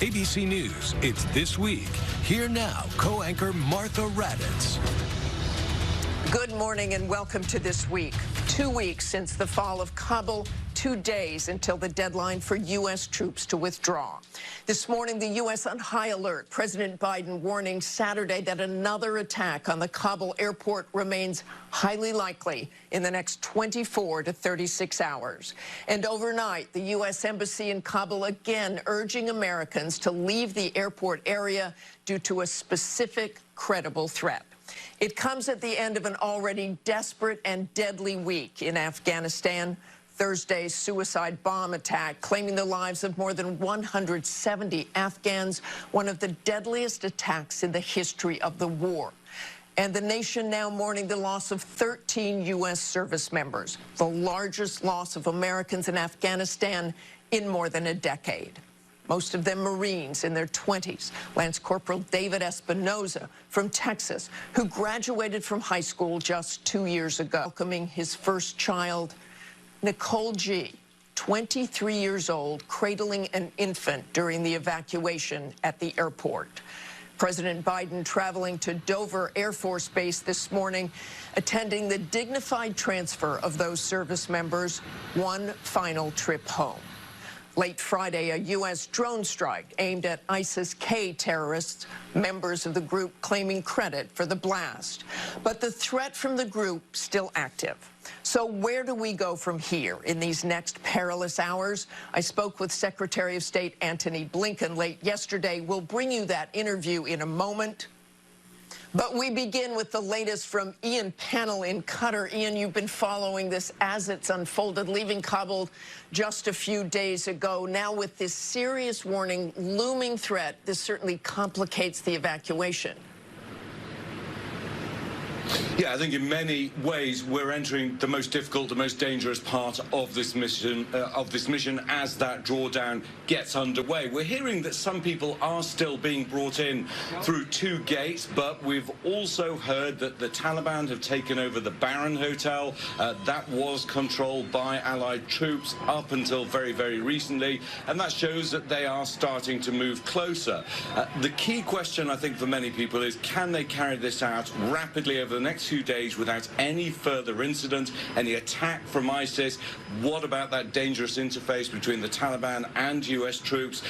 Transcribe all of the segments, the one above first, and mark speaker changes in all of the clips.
Speaker 1: ABC News, it's This Week. Here now, co-anchor Martha Raddatz.
Speaker 2: Good morning and welcome to This Week. 2 weeks since the fall of Kabul, 2 days until the deadline for U.S. troops to withdraw. This morning, the U.S. on high alert. President Biden warning Saturday that another attack on the Kabul airport remains highly likely in the next 24 to 36 hours. And overnight, the U.S. Embassy in Kabul again urging Americans to leave the airport area due to a specific credible threat. It comes at the end of an already desperate and deadly week in Afghanistan. Thursday's suicide bomb attack claiming the lives of more than 170 Afghans, one of the deadliest attacks in the history of the war. And the nation now mourning the loss of 13 U.S. service members, the largest loss of Americans in Afghanistan in more than a decade. Most of them Marines in their 20s. Lance Corporal David Espinoza from Texas, who graduated from high school just 2 years ago, welcoming his first child. Nicole G., 23 years old, cradling an infant during the evacuation at the airport. President Biden traveling to Dover Air Force Base this morning, attending the dignified transfer of those service members, one final trip home. Late Friday, a U.S. drone strike aimed at ISIS-K terrorists, members of the group claiming credit for the blast. But the threat from the group still active. So where do we go from here in these next perilous hours? I spoke with Secretary of State Antony Blinken late yesterday. We'll bring you that interview in a moment. But we begin with the latest from Ian Pannell in Qatar. Ian, you've been following this as it's unfolded, leaving Kabul just a few days ago. Now with this serious warning, looming threat, this certainly complicates the evacuation.
Speaker 3: Yeah, I think in many ways we're entering the most difficult, the most dangerous part of this mission as that drawdown gets underway. We're hearing that some people are still being brought in through 2 gates, but we've also heard that the Taliban have taken over the Baron Hotel. That was controlled by Allied troops up until very, very recently, and that shows that they are starting to move closer. The key question, I think, for many people is, can they carry this out rapidly over the next few days without any further incident, any attack from ISIS? What about that dangerous interface between the Taliban and US troops?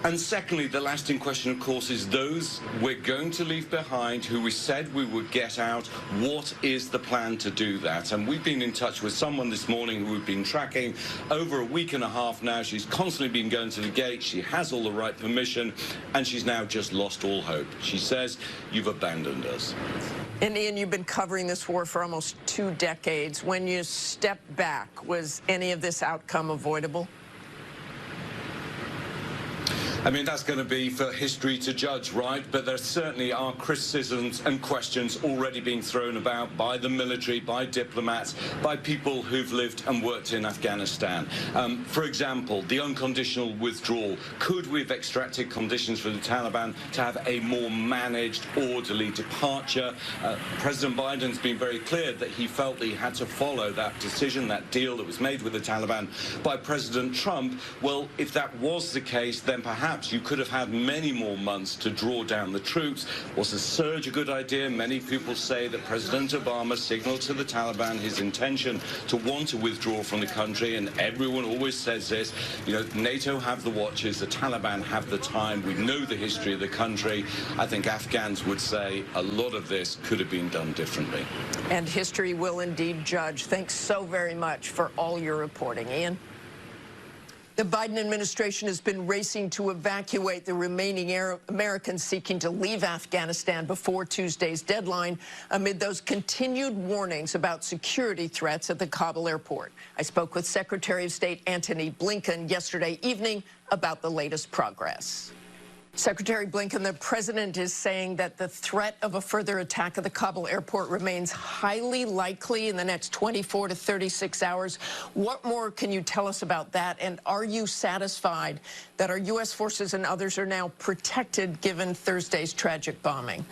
Speaker 3: And secondly, the lasting question, of course, is those we're going to leave behind, who we said we would get out. What is the plan to do that? And we've been in touch with someone this morning who we've been tracking over a week and a half now. She's constantly been going to the gate. She has all the right permission, and she's now just lost all hope. She says, "You've abandoned us."
Speaker 2: And Ian, you've been covering this war for almost 2 decades. When you step back, was any of this outcome avoidable?
Speaker 3: I mean, that's going to be for history to judge, right? But there certainly are criticisms and questions already being thrown about by the military, by diplomats, by people who've lived and worked in Afghanistan. For example, the unconditional withdrawal. Could we have extracted conditions for the Taliban to have a more managed, orderly departure? President Biden's been very clear that he felt that he had to follow that decision, that deal that was made with the Taliban by President Trump. Well, if that was the case, then perhaps you could have had many more months to draw down the troops. Was the surge a good idea? Many people say that President Obama signaled to the Taliban his intention to want to withdraw from the country, and everyone always says this, you know, NATO have the watches, the Taliban have the time. We know the history of the country. I think Afghans would say a lot of this could have been done differently.
Speaker 2: And history will indeed judge. Thanks so very much for all your reporting, Ian. The Biden administration has been racing to evacuate the remaining Americans seeking to leave Afghanistan before Tuesday's deadline amid those continued warnings about security threats at the Kabul airport. I spoke with Secretary of State Antony Blinken yesterday evening about the latest progress. Secretary Blinken, the president is saying that the threat of a further attack at the Kabul airport remains highly likely in the next 24 to 36 hours. What more can you tell us about that? And are you satisfied that our U.S. forces and others are now protected given Thursday's tragic bombing?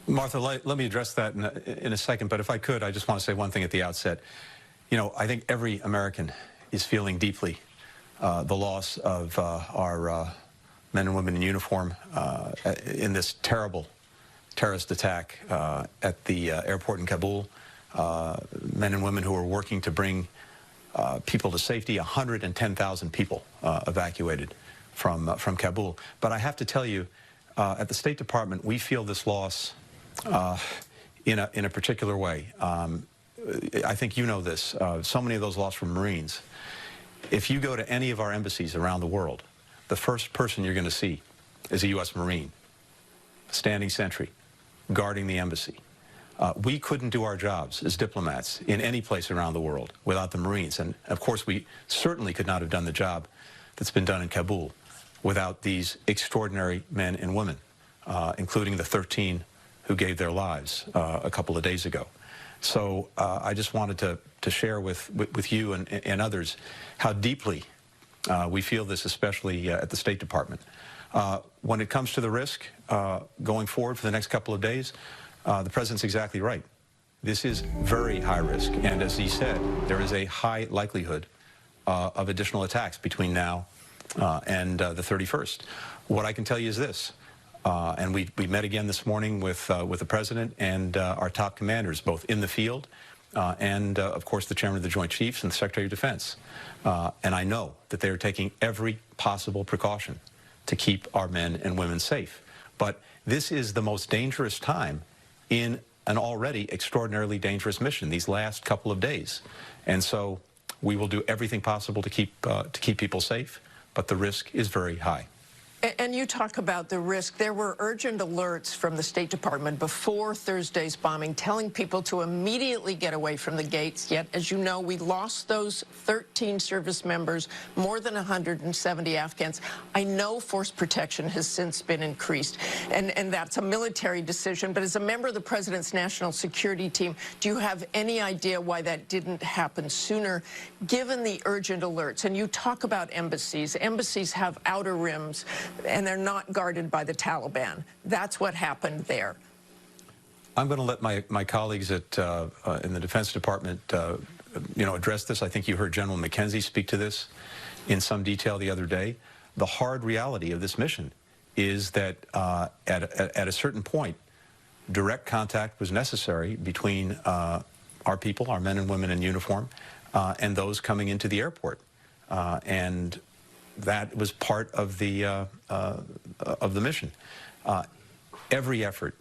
Speaker 4: Martha, let me address that in a second. But if I could, I just want to say one thing at the outset. You know, I think every American is feeling deeply the loss of our men and women in uniform in this terrible terrorist attack at the airport in Kabul, men and women who are working to bring people to safety. 110,000 people evacuated from Kabul. But I have to tell you, at the State Department, we feel this loss in a particular way. I think you know this. So many of those lost were Marines. If you go to any of our embassies around the world, the first person you're going to see is a U.S. Marine, standing sentry, guarding the embassy. We couldn't do our jobs as diplomats in any place around the world without the Marines. And, of course, we certainly could not have done the job that's been done in Kabul without these extraordinary men and women, including the 13 who gave their lives a couple of days ago. So I just wanted to share with you and others how deeply we feel this, especially at the State Department. When it comes to the risk going forward for the next couple of days, the President's exactly right. This is very high risk, and as he said, there is a high likelihood of additional attacks between now and the 31st. What I can tell you is this, and we met again this morning with the President and our top commanders, both in the field and, of course, the Chairman of the Joint Chiefs and the Secretary of Defense. And I know that they are taking every possible precaution to keep our men and women safe. But this is the most dangerous time in an already extraordinarily dangerous mission, these last couple of days. And so we will do everything possible to keep people safe, but the risk is very high.
Speaker 2: And you talk about the risk. There were urgent alerts from the State Department before Thursday's bombing telling people to immediately get away from the gates. Yet, as you know, we lost those 13 service members, more than 170 Afghans. I know force protection has since been increased, and that's a military decision. But as a member of the President's national security team, do you have any idea why that didn't happen sooner, given the urgent alerts? And you talk about embassies. Embassies have outer rims, and they're not guarded by the Taliban. That's what happened there.
Speaker 4: I'm going to let my colleagues in the Defense Department, address this. I think you heard General McKenzie speak to this in some detail the other day. The hard reality of this mission is that at a certain point, direct contact was necessary between our people, our men and women in uniform, and those coming into the airport. And that was part of the mission. Every effort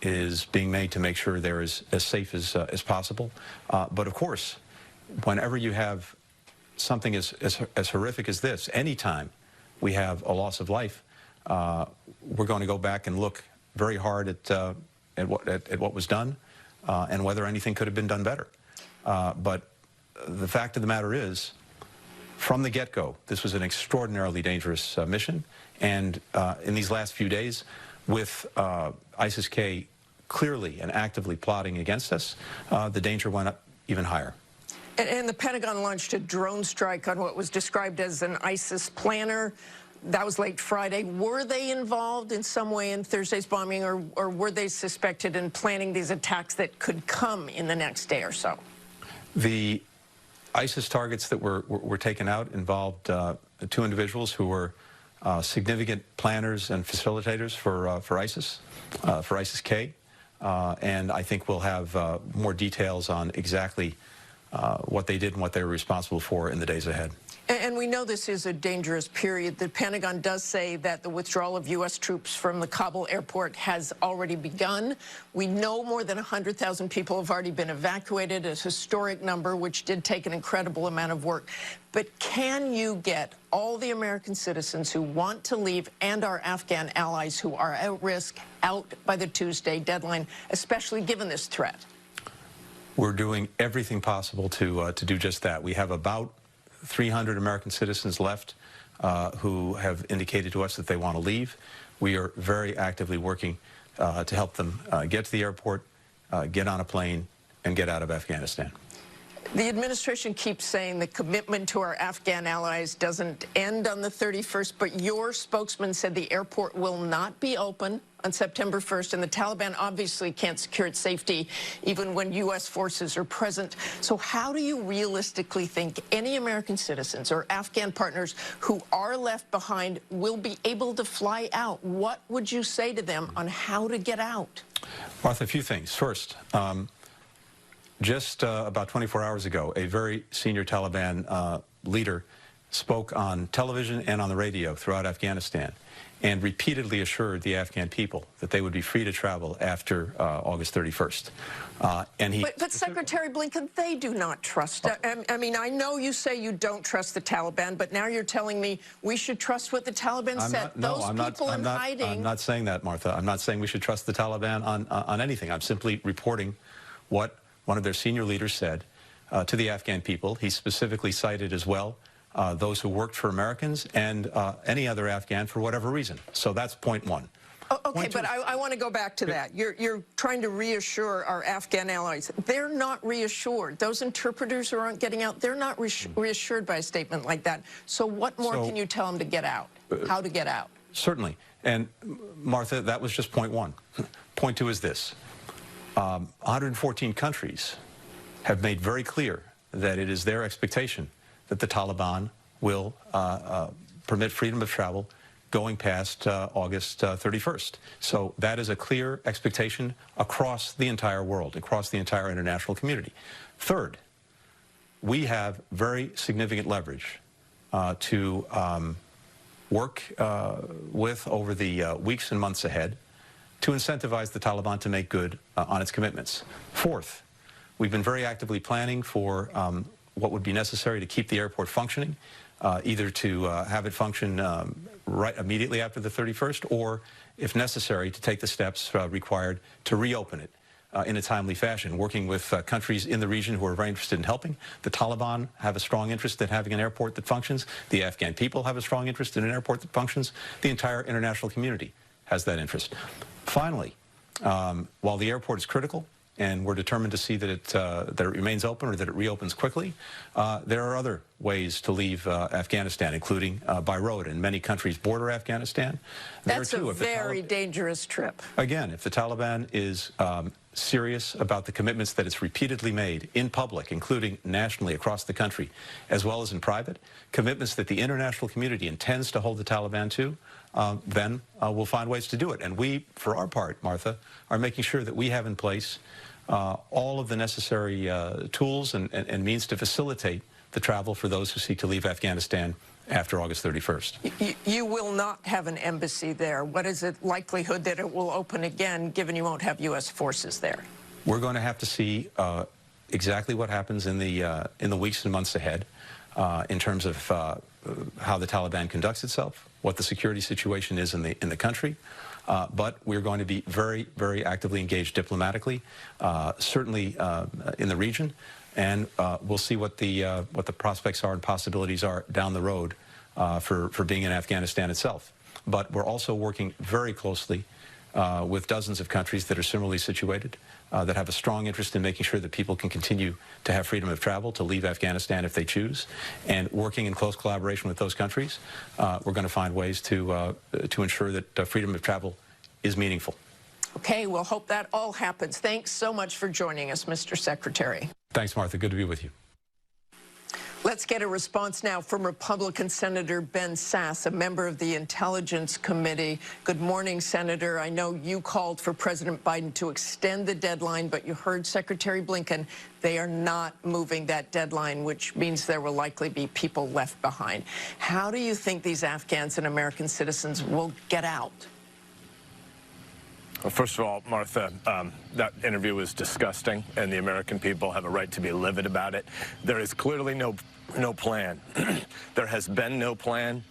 Speaker 4: is being made to make sure they're as safe as possible. But of course, whenever you have something as horrific as this, anytime we have a loss of life, we're going to go back and look very hard at what was done and whether anything could have been done better. But the fact of the matter is, from the get-go, this was an extraordinarily dangerous mission, and in these last few days, with ISIS-K clearly and actively plotting against us, the danger went up even higher.
Speaker 2: And the Pentagon launched a drone strike on what was described as an ISIS planner. That was late Friday. Were they involved in some way in Thursday's bombing, or were they suspected in planning these attacks that could come in the next day or so? The
Speaker 4: ISIS targets that were taken out involved two individuals who were significant planners and facilitators for ISIS-K, and I think we'll have more details on exactly what they did and what they were responsible for in the days ahead.
Speaker 2: And we know this is a dangerous period. The Pentagon does say that the withdrawal of U.S. troops from the Kabul airport has already begun. We know more than 100,000 people have already been evacuated, a historic number, which did take an incredible amount of work. But can you get all the American citizens who want to leave and our Afghan allies who are at risk out by the Tuesday deadline, especially given this threat?
Speaker 4: We're doing everything possible to do just that. We have about 300 American citizens left who have indicated to us that they want to leave. We are very actively working to help them get to the airport, get on a plane, and get out of Afghanistan.
Speaker 2: The administration keeps saying the commitment to our Afghan allies doesn't end on the 31st, but your spokesman said the airport will not be open on September 1st, and the Taliban obviously can't secure its safety even when U.S. forces are present. So how do you realistically think any American citizens or Afghan partners who are left behind will be able to fly out? What would you say to them on how to get out?
Speaker 4: Martha, a few things. First, just about 24 hours ago, a very senior Taliban leader spoke on television and on the radio throughout Afghanistan and repeatedly assured the Afghan people that they would be free to travel after August 31st. But
Speaker 2: Secretary Blinken, they do not trust. I mean, I know you say you don't trust the Taliban, but now you're telling me we should trust what the Taliban said.
Speaker 4: I'm not saying that, Martha. I'm not saying we should trust the Taliban on anything. I'm simply reporting what one of their senior leaders said to the Afghan people. He specifically cited as well those who worked for Americans and any other Afghan for whatever reason. So that's point one.
Speaker 2: Okay, but I want to go back to that. You're trying to reassure our Afghan allies. They're not reassured. Those interpreters who aren't getting out, they're not reassured by a statement like that. So what more can you tell them to get out? How to get out?
Speaker 4: Certainly. And Martha, that was just point one. Point two is this. 114 countries have made very clear that it is their expectation that the Taliban will permit freedom of travel going past August 31st. So that is a clear expectation across the entire world, across the entire international community. Third, we have very significant leverage to work with over the weeks and months ahead to incentivize the Taliban to make good on its commitments. Fourth, we've been very actively planning for what would be necessary to keep the airport functioning, either to have it function right immediately after the 31st, or, if necessary, to take the steps required to reopen it in a timely fashion, working with countries in the region who are very interested in helping. The Taliban have a strong interest in having an airport that functions. The Afghan people have a strong interest in an airport that functions. The entire international community has that interest. Finally, while the airport is critical, and we're determined to see that it remains open or that it reopens quickly, there are other ways to leave Afghanistan, including by road, and many countries border Afghanistan.
Speaker 2: That's a very dangerous trip.
Speaker 4: Again, if the Taliban is serious about the commitments that it's repeatedly made in public, including nationally across the country, as well as in private, commitments that the international community intends to hold the Taliban to, then we'll find ways to do it. And we, for our part, Martha, are making sure that we have in place all of the necessary tools and means to facilitate the travel for those who seek to leave Afghanistan after August 31st.
Speaker 2: You will not have an embassy there. What is the likelihood that it will open again, given you won't have U.S. forces there?
Speaker 4: We're going to have to see exactly what happens in the weeks and months ahead in terms of how the Taliban conducts itself, what the security situation is in the country. But we're going to be very, very actively engaged diplomatically, certainly in the region, and we'll see what the prospects are and possibilities are down the road for being in Afghanistan itself. But we're also working very closely with dozens of countries that are similarly situated, that have a strong interest in making sure that people can continue to have freedom of travel, to leave Afghanistan if they choose. And working in close collaboration with those countries, we're going to find ways to ensure that freedom of travel is meaningful.
Speaker 2: Okay, we'll hope that all happens. Thanks so much for joining us, Mr. Secretary.
Speaker 4: Thanks, Martha. Good to be with you.
Speaker 2: Let's get a response now from Republican Senator Ben Sasse, a member of the Intelligence Committee. Good morning, Senator. I know you called for President Biden to extend the deadline, but you heard Secretary Blinken. They are not moving that deadline, which means there will likely be people left behind. How do you think these Afghans and American citizens will get out?
Speaker 5: Well, first of all, Martha, that interview was disgusting, and the American people have a right to be livid about it. There is clearly no plan. There has been no plan.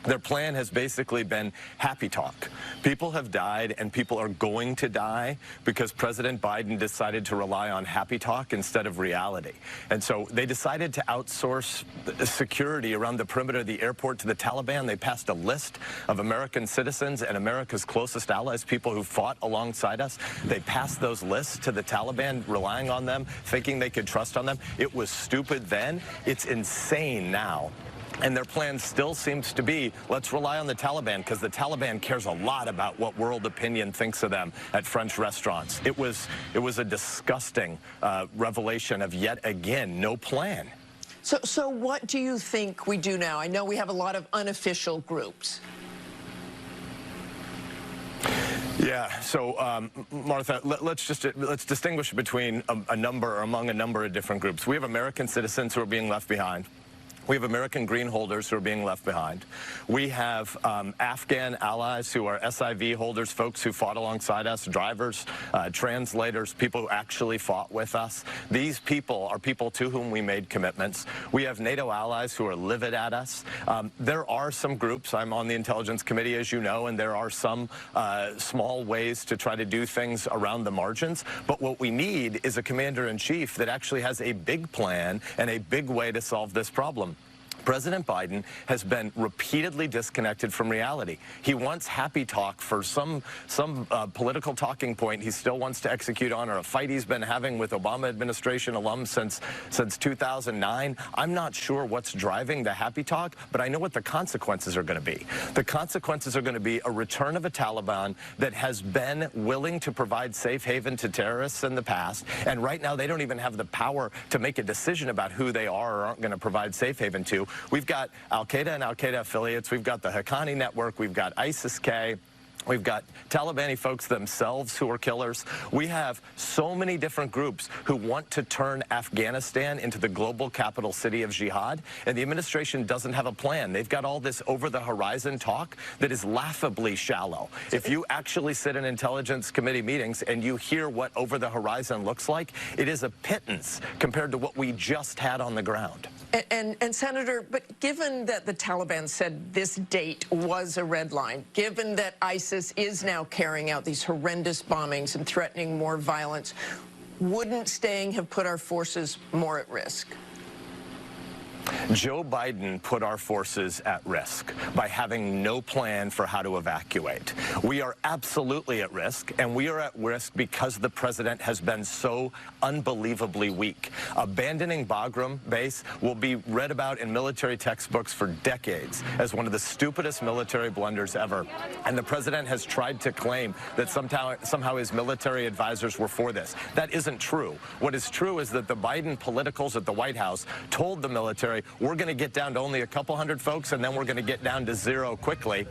Speaker 5: Their plan has basically been happy talk. People have died and people are going to die because President Biden decided to rely on happy talk instead of reality. And so they decided to outsource security around the perimeter of the airport to the Taliban. They passed a list of American citizens and America's closest allies, people who fought alongside us. They passed those lists to the Taliban, relying on them, thinking they could trust on them. It was stupid then. It's insane now. And their plan still seems to be, let's rely on the Taliban, because the Taliban cares a lot about what world opinion thinks of them at French restaurants. It was a disgusting revelation of, yet again, no plan.
Speaker 2: So what do you think we do now? I know we have a lot of unofficial groups.
Speaker 5: Yeah, so Martha, let's distinguish between among a number of different groups. We have American citizens who are being left behind. We have American green holders who are being left behind. We have Afghan allies who are SIV holders, folks who fought alongside us, drivers, translators, people who actually fought with us. These people are people to whom we made commitments. We have NATO allies who are livid at us. There are some groups, I'm on the Intelligence Committee, as you know, and there are some small ways to try to do things around the margins. But what we need is a commander-in-chief that actually has a big plan and a big way to solve this problem. President Biden has been repeatedly disconnected from reality. He wants happy talk for some political talking point he still wants to execute on, or a fight he's been having with Obama administration alums since 2009. I'm not sure what's driving the happy talk, but I know what the consequences are going to be. The consequences are going to be a return of a Taliban that has been willing to provide safe haven to terrorists in the past, and right now they don't even have the power to make a decision about who they are or aren't going to provide safe haven to. We've got al-Qaeda and al-Qaeda affiliates. We've got the Haqqani network. We've got ISIS-K. We've got Taliban folks themselves who are killers. We have so many different groups who want to turn Afghanistan into the global capital city of jihad, and the administration doesn't have a plan. They've got all this over-the-horizon talk that is laughably shallow. If you actually sit in Intelligence Committee meetings and you hear what over-the-horizon looks like, it is a pittance compared to what we just had on the ground.
Speaker 2: And Senator, but given that the Taliban said this date was a red line, given that ISIS is now carrying out these horrendous bombings and threatening more violence, wouldn't staying have put our forces more at risk?
Speaker 5: Joe Biden put our forces at risk by having no plan for how to evacuate. We are absolutely at risk, and we are at risk because the president has been so unbelievably weak. Abandoning Bagram base will be read about in military textbooks for decades as one of the stupidest military blunders ever. And the president has tried to claim that somehow his military advisors were for this. That isn't true. What is true is that the Biden politicals at the White House told the military, we're going to get down to only a couple hundred folks, and then we're going to get down to zero quickly.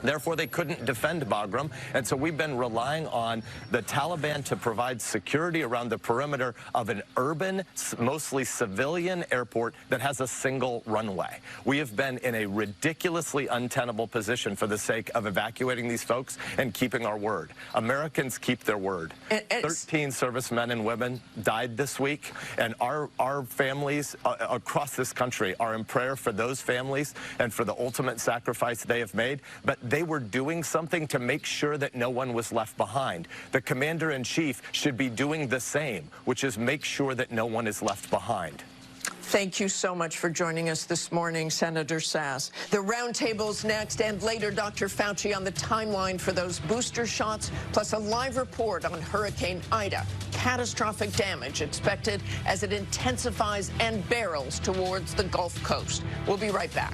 Speaker 5: Therefore, they couldn't defend Bagram, and so we've been relying on the Taliban to provide security around the perimeter of an urban, mostly civilian airport that has a single runway. We have been in a ridiculously untenable position for the sake of evacuating these folks and keeping our word. Americans keep their word. 13 servicemen and women died this week, and our families across this country are in prayer for those families and for the ultimate sacrifice they have made. But they were doing something to make sure that no one was left behind. The commander-in-chief should be doing the same, which is make sure that no one is left behind.
Speaker 2: Thank you so much for joining us this morning, Senator Sass. The roundtable's next, and later Dr. Fauci on the timeline for those booster shots, plus a live report on Hurricane Ida. Catastrophic damage expected as it intensifies and barrels towards the Gulf Coast. We'll be right back.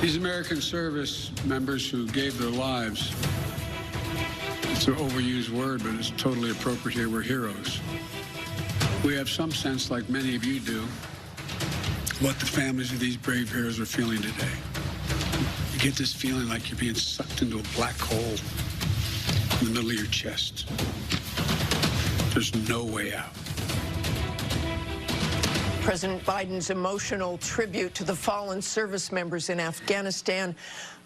Speaker 6: These American service members who gave their lives, it's an overused word, but it's totally appropriate here, we're heroes. We have some sense, like many of you do, what the families of these brave heroes are feeling today. You get this feeling like you're being sucked into a black hole in the middle of your chest. There's no way out.
Speaker 2: President Biden's emotional tribute to the fallen service members in Afghanistan.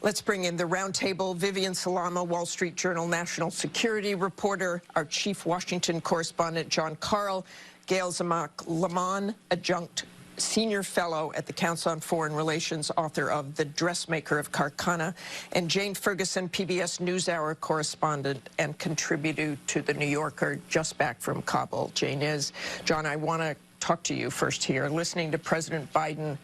Speaker 2: Let's bring in the roundtable. Vivian Salama, Wall Street Journal national security reporter, our chief Washington correspondent, John Carl, Gail Zamak Laman, adjunct Senior Fellow at the Council on Foreign Relations, author of The Dressmaker of Karkana, and Jane Ferguson, PBS NewsHour correspondent and contributor to The New Yorker, just back from Kabul. Jane is. John, I want to talk to you first here. Listening to President Biden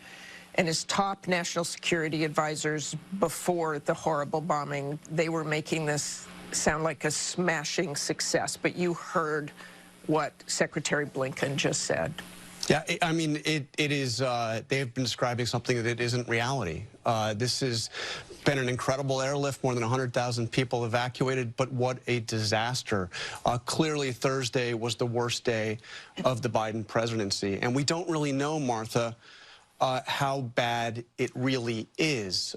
Speaker 2: and his top national security advisors before the horrible bombing, they were making this sound like a smashing success, but you heard what Secretary Blinken just said.
Speaker 7: Yeah, I mean, it is, they have been describing something that isn't reality. This has been an incredible airlift, more than 100,000 people evacuated, but what a disaster. Clearly, Thursday was the worst day of the Biden presidency, and we don't really know, Martha, how bad it really is.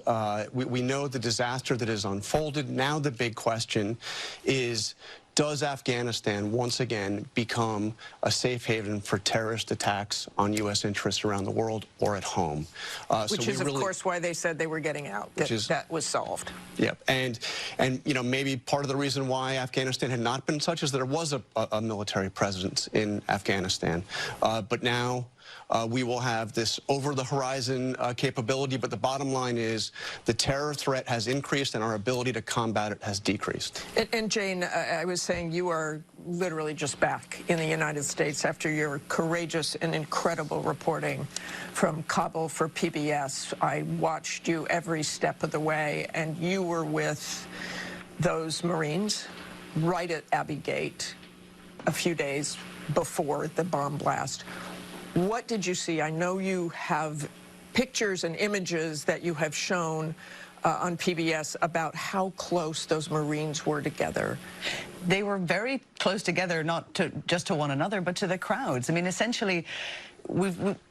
Speaker 7: We know the disaster that has unfolded. Now the big question is, does Afghanistan once again become a safe haven for terrorist attacks on U.S. interests around the world or at home?
Speaker 2: Which is, of course, why they said they were getting out. That was solved.
Speaker 7: Yep. And you know, maybe part of the reason why Afghanistan had not been such is that there was a military presence in Afghanistan. But now we will have this over-the-horizon capability, but the bottom line is the terror threat has increased and our ability to combat it has decreased.
Speaker 2: And Jane, I was saying you are literally just back in the United States after your courageous and incredible reporting from Kabul for PBS. I watched you every step of the way, and you were with those Marines right at aυgυζt a few days before the bomb blast. What did you see? I know you have pictures and images that you have shown on PBS about how close those Marines were together.
Speaker 8: They were very close together, not just to one another, but to the crowds. I mean, essentially,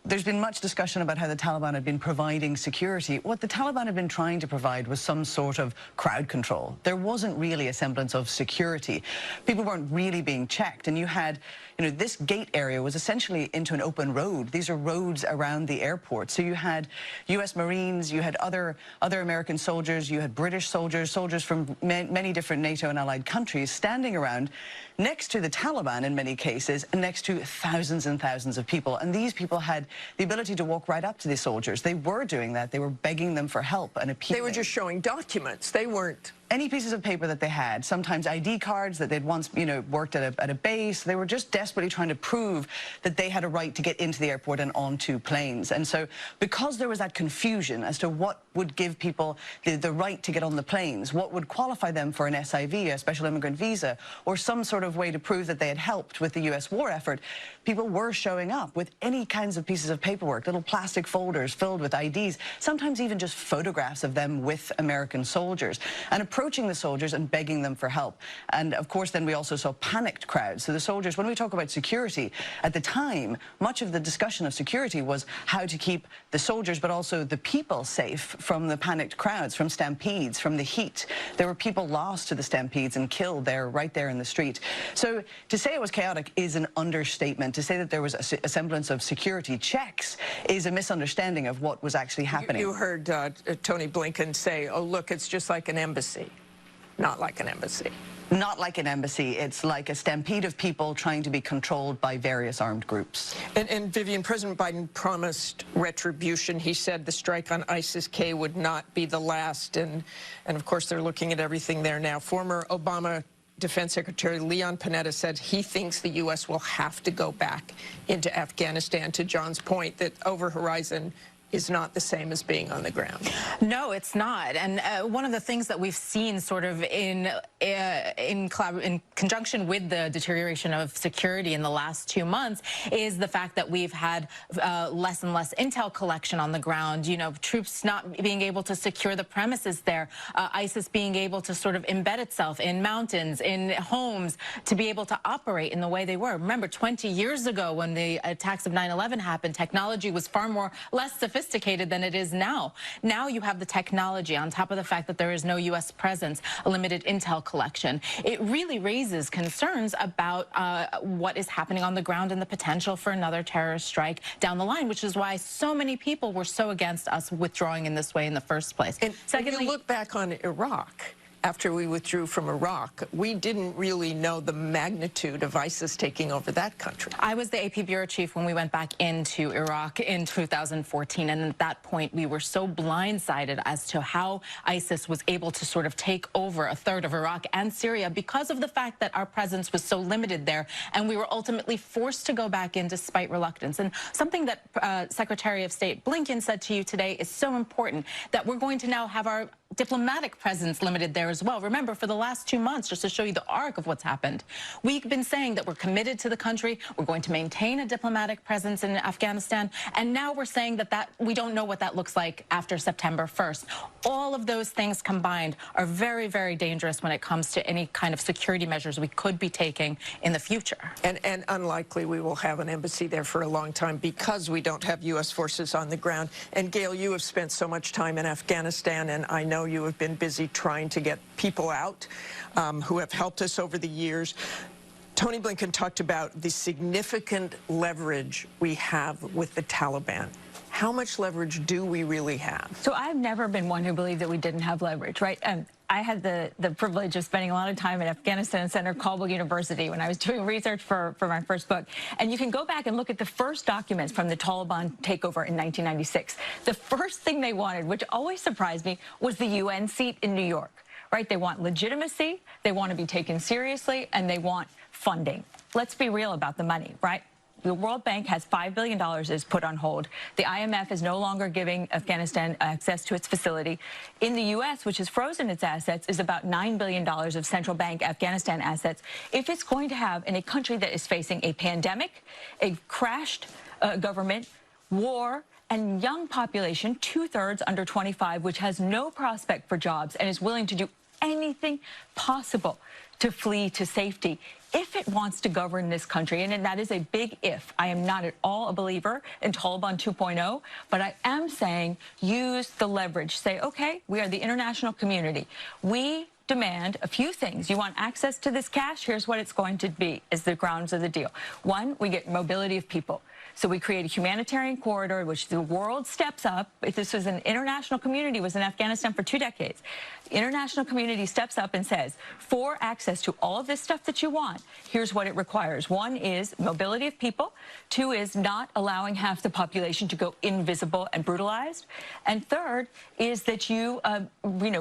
Speaker 8: there's been much discussion about how the Taliban had been providing security. What the Taliban had been trying to provide was some sort of crowd control. There wasn't really a semblance of security. People weren't really being checked, and you had, you know, this gate area was essentially into an open road. These are roads around the airport. So you had U.S. Marines, you had other American soldiers, you had British soldiers, soldiers from many different NATO and allied countries standing around next to the Taliban in many cases, and next to thousands and thousands of people. And these people had the ability to walk right up to these soldiers. They were doing that. They were begging them for help and appealing.
Speaker 2: They were just showing documents. They weren't
Speaker 8: any pieces of paper that they had, sometimes ID cards that they'd once, you know, worked at a base. They were just desperately trying to prove that they had a right to get into the airport and onto planes. And so because there was that confusion as to what would give people the right to get on the planes, what would qualify them for an SIV, a special immigrant visa, or some sort of way to prove that they had helped with the U.S. war effort, people were showing up with any kinds of pieces of paperwork, little plastic folders filled with IDs, sometimes even just photographs of them with American soldiers, and approaching the soldiers and begging them for help. And of course, then we also saw panicked crowds. So the soldiers, when we talk about security, at the time, much of the discussion of security was how to keep the soldiers, but also the people safe from the panicked crowds, from stampedes, from the heat. There were people lost to the stampedes and killed there, right there in the street. So to say it was chaotic is an understatement. To say that there was a semblance of security checks is a misunderstanding of what was actually happening.
Speaker 2: You heard Tony Blinken say, oh, look, it's just like an embassy. Not like an embassy.
Speaker 8: Not like an embassy. It's like a stampede of people trying to be controlled by various armed groups.
Speaker 2: And Vivian, President Biden promised retribution. He said the strike on ISIS-K would not be the last. And of course, they're looking at everything there now. Former Obama Defense Secretary Leon Panetta said he thinks the U.S. will have to go back into Afghanistan, to John's point that over-horizon is not the same as being on the ground.
Speaker 9: No, it's not. And one of the things that we've seen sort of in conjunction with the deterioration of security in the last 2 months is the fact that we've had less and less intel collection on the ground, you know, troops not being able to secure the premises there, ISIS being able to sort of embed itself in mountains, in homes, to be able to operate in the way they were. Remember, 20 years ago when the attacks of 9/11 happened, technology was less sophisticated than it is now. Now you have the technology on top of the fact that there is no U.S. presence, a limited intel collection. It really raises concerns about what is happening on the ground and the potential for another terrorist strike down the line, which is why so many people were so against us withdrawing in this way in the first place.
Speaker 2: And secondly, you look back on Iraq, after we withdrew from Iraq, we didn't really know the magnitude of ISIS taking over that country.
Speaker 9: I was the AP bureau chief when we went back into Iraq in 2014, and at that point we were so blindsided as to how ISIS was able to sort of take over a third of Iraq and Syria because of the fact that our presence was so limited there, and we were ultimately forced to go back in despite reluctance. And something that Secretary of State Blinken said to you today is so important, that we're going to now have our diplomatic presence limited there as well. Remember, for the last 2 months, just to show you the arc of what's happened, we've been saying that we're committed to the country, we're going to maintain a diplomatic presence in Afghanistan, and now we're saying that we don't know what that looks like after September 1st. All of those things combined are very, very dangerous when it comes to any kind of security measures we could be taking in the future.
Speaker 2: And unlikely we will have an embassy there for a long time because we don't have U.S. forces on the ground. And Gail, you have spent so much time in Afghanistan, and I know you have been busy trying to get people out who have helped us over the years. Tony Blinken talked about the significant leverage we have with the Taliban. How much leverage do we really have?
Speaker 10: So I've never been one who believed that we didn't have leverage, right? I had the privilege of spending a lot of time at Afghanistan Center, Kabul University, when I was doing research for my first book. And you can go back and look at the first documents from the Taliban takeover in 1996. The first thing they wanted, which always surprised me, was the UN seat in New York, right? They want legitimacy, they want to be taken seriously, and they want funding. Let's be real about the money, right? The World Bank has $5 billion is put on hold. The IMF is no longer giving Afghanistan access to its facility. In the U.S., which has frozen its assets, is about $9 billion of central bank Afghanistan assets. If it's going to have, in a country that is facing a pandemic, a crashed government, war, and young population, 2/3 under 25, which has no prospect for jobs and is willing to do anything possible to flee to safety, if it wants to govern this country, and that is a big if. I am not at all a believer in Taliban 2.0, but I am saying use the leverage. Say, okay, we are the international community. We demand a few things. You want access to this cash? Here's what it's going to be, is the grounds of the deal. One, we get mobility of people. So we create a humanitarian corridor, which the world steps up. If this was an international community, was in Afghanistan for 2 decades. The international community steps up and says, for access to all of this stuff that you want, here's what it requires. One is mobility of people. 2 is not allowing half the population to go invisible and brutalized. And 3rd is that you,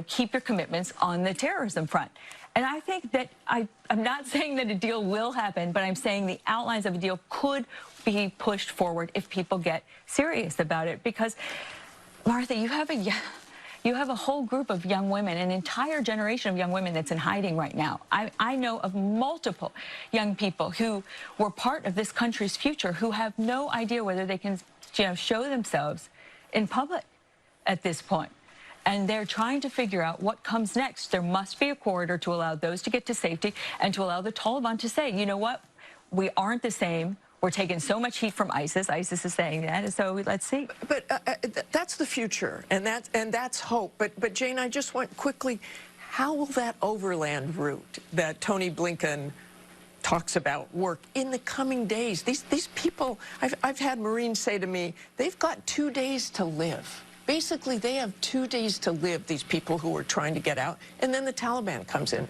Speaker 10: keep your commitments on the terrorism front. And I think that I'm not saying that a deal will happen, but I'm saying the outlines of a deal could be pushed forward if people get serious about it. Because, Martha, you have a whole group of young women, an entire generation of young women that's in hiding right now. I know of multiple young people who were part of this country's future who have no idea whether they can, show themselves in public at this point. And they're trying to figure out what comes next. There must be a corridor to allow those to get to safety and to allow the Taliban to say, you know what, we aren't the same. We're taking so much heat from ISIS. ISIS is saying that, so let's see.
Speaker 2: But that's the future, and that's hope. But Jane, I just want quickly, how will that overland route that Tony Blinken talks about work in the coming days? These people, I've had Marines say to me, they've got 2 days to live. Basically, they have 2 days to live, these people who are trying to get out, and then the Taliban comes in.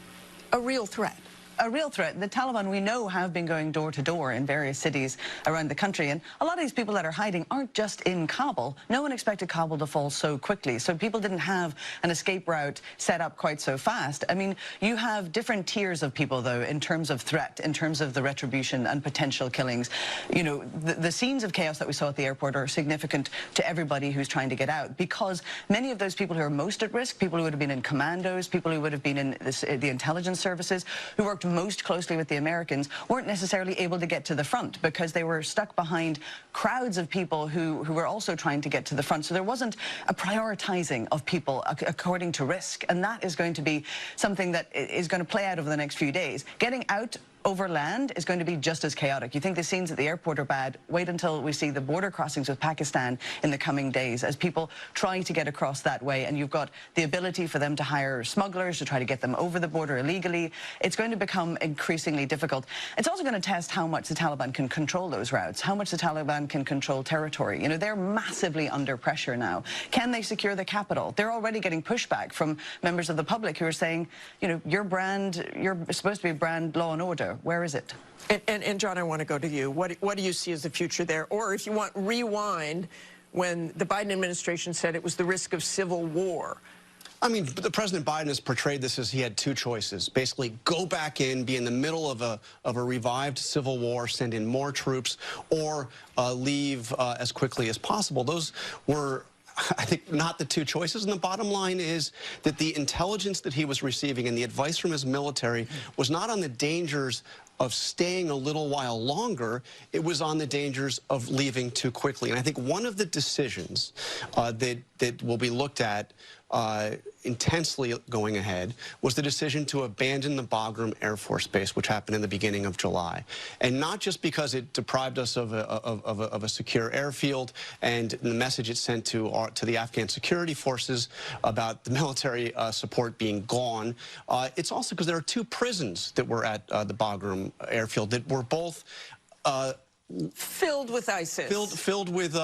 Speaker 2: A real threat.
Speaker 8: A real threat. The Taliban, we know, have been going door to door in various cities around the country. And a lot of these people that are hiding aren't just in Kabul. No one expected Kabul to fall so quickly. So people didn't have an escape route set up quite so fast. I mean, you have different tiers of people, though, in terms of threat, in terms of the retribution and potential killings. The scenes of chaos that we saw at the airport are significant to everybody who's trying to get out, because many of those people who are most at risk, people who would have been in commandos, people who would have been in the intelligence services, who worked most closely with the Americans, weren't necessarily able to get to the front because they were stuck behind crowds of people who were also trying to get to the front. So there wasn't a prioritizing of people according to risk, and that is going to be something that is going to play out over the next few days. Getting out over land is going to be just as chaotic. You think the scenes at the airport are bad? Wait until we see the border crossings with Pakistan in the coming days as people try to get across that way. And you've got the ability for them to hire smugglers to try to get them over the border illegally. It's going to become increasingly difficult. It's also going to test how much the Taliban can control those routes, how much the Taliban can control territory. You know, they're massively under pressure now. Can they secure the capital? They're already getting pushback from members of the public who are saying, you know, you're supposed to be brand law and order. Where is it?
Speaker 2: And John, I want to go to you. What do you see as the future there? Or if you want, rewind when the Biden administration said it was the risk of civil war.
Speaker 7: I mean, the President Biden has portrayed this as he had two choices. Basically, go back in, be in the middle of a revived civil war, send in more troops, or leave as quickly as possible. Those were, I think, not the two choices. And the bottom line is that the intelligence that he was receiving and the advice from his military was not on the dangers of staying a little while longer. It was on the dangers of leaving too quickly. And I think one of the decisions that will be looked at intensely going ahead was the decision to abandon the Bagram Air Force Base, which happened in the beginning of July. And not just because it deprived us of a secure airfield and the message it sent to the Afghan security forces about the military support being gone. It's also because there are two prisons that were at the Bagram airfield that were both
Speaker 2: filled with ISIS.
Speaker 7: Filled with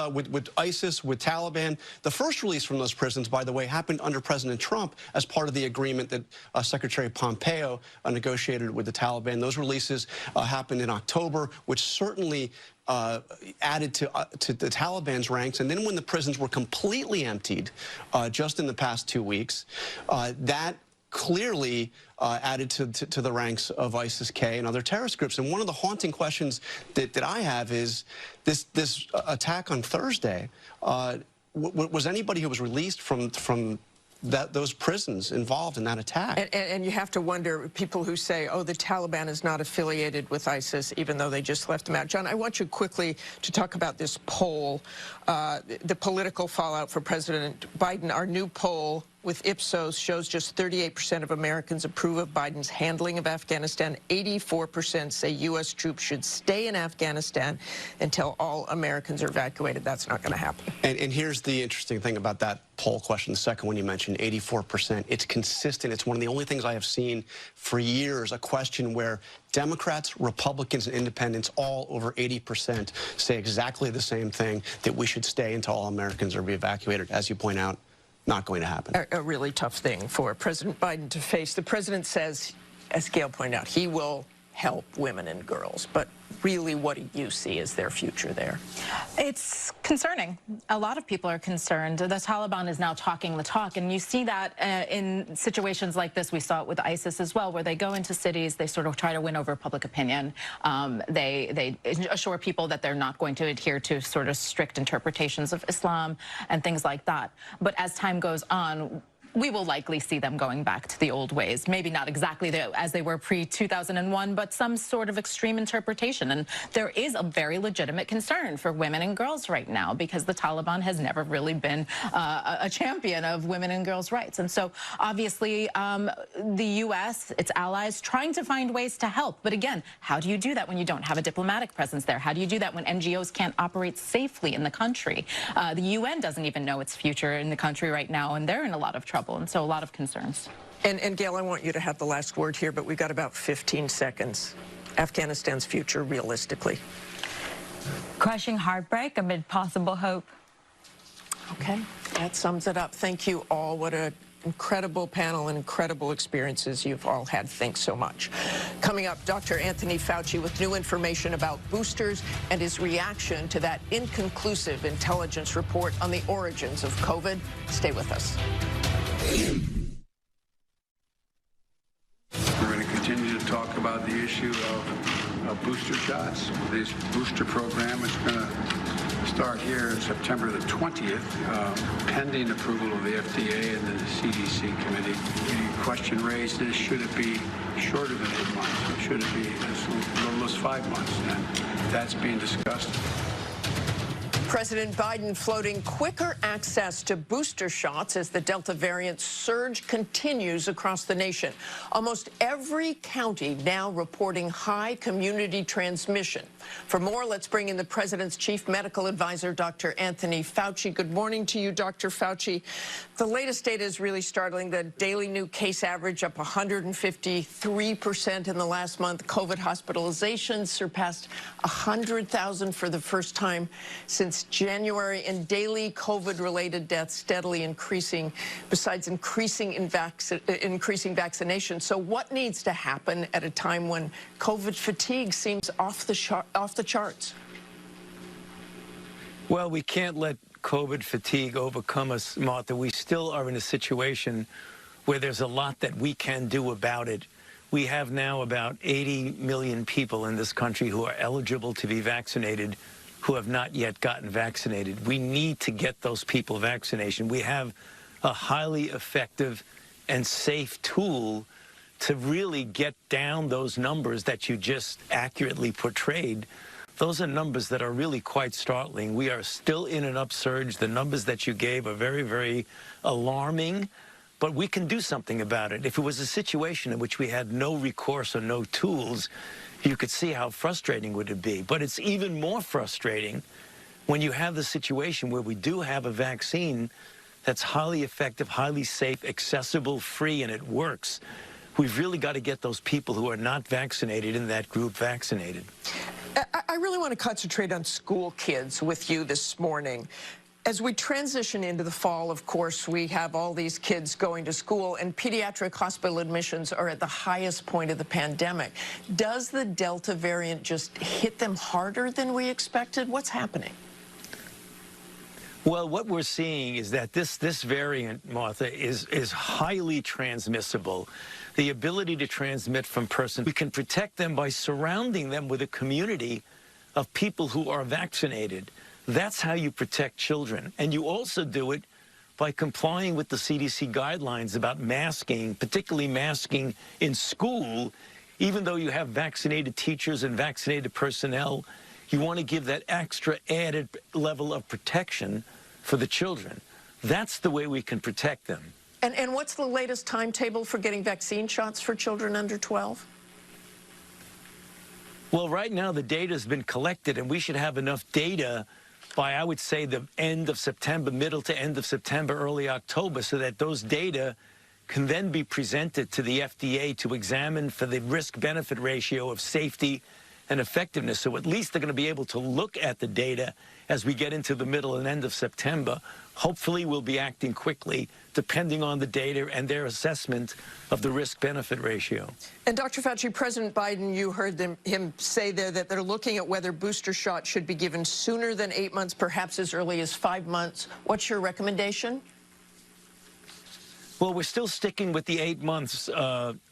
Speaker 7: ISIS, with Taliban. The first release from those prisons, by the way, happened under President Trump as part of the agreement that Secretary Pompeo negotiated with the Taliban. Those releases happened in October, which certainly added to the Taliban's ranks. And then when the prisons were completely emptied just in the past 2 weeks, that clearly added to the ranks of ISIS-K and other terrorist groups. And one of the haunting questions that I have is this attack on Thursday. Was anybody who was released from those prisons involved in that attack?
Speaker 2: And you have to wonder, people who say, oh, the Taliban is not affiliated with ISIS, even though they just left them out. John, I want you quickly to talk about this poll, the political fallout for President Biden. Our new poll with Ipsos shows just 38% of Americans approve of Biden's handling of Afghanistan. 84% say U.S. troops should stay in Afghanistan until all Americans are evacuated. That's not going to happen.
Speaker 7: And here's the interesting thing about that poll question, the second one you mentioned, 84%. It's consistent. It's one of the only things I have seen for years, a question where Democrats, Republicans, and independents, all over 80%, say exactly the same thing, that we should stay until all Americans are evacuated. As you point out, not going to happen.
Speaker 2: A really tough thing for President Biden to face. The president says, as Gail pointed out, he will help women and girls. But really, what do you see as their future there?
Speaker 9: It's concerning. A lot of people are concerned. The Taliban is now talking the talk, and you see that in situations like this. We saw it with ISIS as well, where they go into cities, they sort of try to win over public opinion. They assure people that they're not going to adhere to sort of strict interpretations of Islam and things like that. But as time goes on, we will likely see them going back to the old ways. Maybe not exactly as they were pre-2001, but some sort of extreme interpretation. And there is a very legitimate concern for women and girls right now, because the Taliban has never really been a champion of women and girls' rights. And so obviously the U.S., its allies, trying to find ways to help. But again, how do you do that when you don't have a diplomatic presence there? How do you do that when NGOs can't operate safely in the country? The UN doesn't even know its future in the country right now, and they're in a lot of trouble. And so a lot of concerns.
Speaker 2: And Gail, I want you to have the last word here, but we've got about 15 seconds. Afghanistan's future, realistically.
Speaker 10: Crushing heartbreak amid possible hope.
Speaker 2: Okay, that sums it up. Thank you all. What an incredible panel and incredible experiences you've all had. Thanks so much. Coming up, Dr. Anthony Fauci with new information about boosters and his reaction to that inconclusive intelligence report on the origins of COVID. Stay with us.
Speaker 6: We're going to continue to talk about the issue of booster shots. This booster program is going to start here September the 20th, pending approval of the FDA and the CDC committee. The question raised is, should it be shorter than 8 months, or should it be as little as 5 months? And that's being discussed.
Speaker 2: President Biden floating quicker access to booster shots as the Delta variant surge continues across the nation. Almost every county now reporting high community transmission. For more, let's bring in the president's chief medical advisor, Dr. Anthony Fauci. Good morning to you, Dr. Fauci. The latest data is really startling. The daily new case average up 153% in the last month. COVID hospitalizations surpassed 100,000 for the first time since January, and daily COVID-related deaths steadily increasing, besides increasing vaccination. So what needs to happen at a time when COVID fatigue seems off the charts?
Speaker 11: Well, we can't let COVID fatigue overcome us, Martha. We still are in a situation where there's a lot that we can do about it. We have now about 80 million people in this country who are eligible to be vaccinated who have not yet gotten vaccinated. We need to get those people vaccination. We have a highly effective and safe tool to really get down those numbers that you just accurately portrayed. Those are numbers that are really quite startling. We are still in an upsurge. The numbers that you gave are very, very alarming, but we can do something about it. If it was a situation in which we had no recourse or no tools, you could see how frustrating would it be. But it's even more frustrating when you have the situation where we do have a vaccine that's highly effective, highly safe, accessible, free, and it works. We've really got to get those people who are not vaccinated in that group vaccinated.
Speaker 2: I really want to concentrate on school kids with you this morning. As we transition into the fall, of course, we have all these kids going to school, and pediatric hospital admissions are at the highest point of the pandemic. Does the Delta variant just hit them harder than we expected? What's happening?
Speaker 11: Well, what we're seeing is that this variant, Martha, is highly transmissible. The ability to transmit from person, we can protect them by surrounding them with a community of people who are vaccinated. That's how you protect children. And you also do it by complying with the CDC guidelines about masking, particularly masking in school. Even though you have vaccinated teachers and vaccinated personnel, you want to give that extra added level of protection for the children. That's the way we can protect them.
Speaker 2: And what's the latest timetable for getting vaccine shots for children under 12?
Speaker 11: Well, right now the data has been collected, and we should have enough data by, I would say, the end of September, middle to end of September, early October, so that those data can then be presented to the FDA to examine for the risk-benefit ratio of safety and effectiveness. So at least they're going to be able to look at the data as we get into the middle and end of September. Hopefully we'll be acting quickly, depending on the data and their assessment of the risk-benefit ratio.
Speaker 2: And Dr. Fauci, President Biden, you heard him say there that they're looking at whether booster shots should be given sooner than 8 months, perhaps as early as 5 months. What's your recommendation?
Speaker 11: Well, we're still sticking with the 8 months,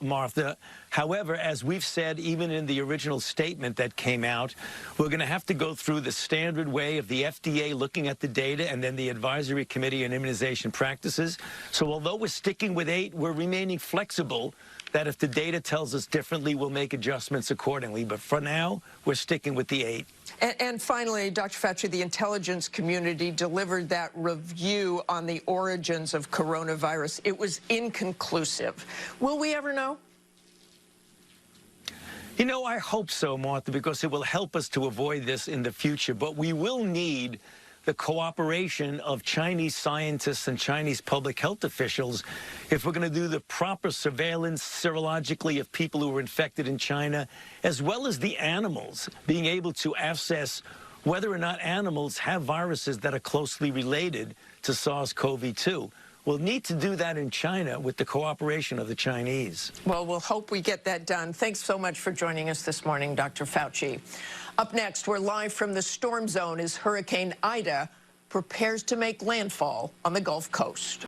Speaker 11: Martha. However, as we've said, even in the original statement that came out, we're going to have to go through the standard way of the FDA looking at the data and then the Advisory Committee on Immunization Practices. So although we're sticking with 8, we're remaining flexible that if the data tells us differently, we'll make adjustments accordingly. But for now, we're sticking with the 8.
Speaker 2: And finally, Dr. Fauci, the intelligence community delivered that review on the origins of coronavirus. It was inconclusive. Will we ever know?
Speaker 11: You know, I hope so, Martha, because it will help us to avoid this in the future. But we will need the cooperation of Chinese scientists and Chinese public health officials if we're going to do the proper surveillance serologically of people who are infected in China, as well as the animals, being able to assess whether or not animals have viruses that are closely related to SARS-CoV-2. We'll need to do that in China with the cooperation of the Chinese.
Speaker 2: Well, we'll hope we get that done. Thanks so much for joining us this morning, Dr. Fauci. Up next, we're live from the storm zone as Hurricane Ida prepares to make landfall on the Gulf Coast.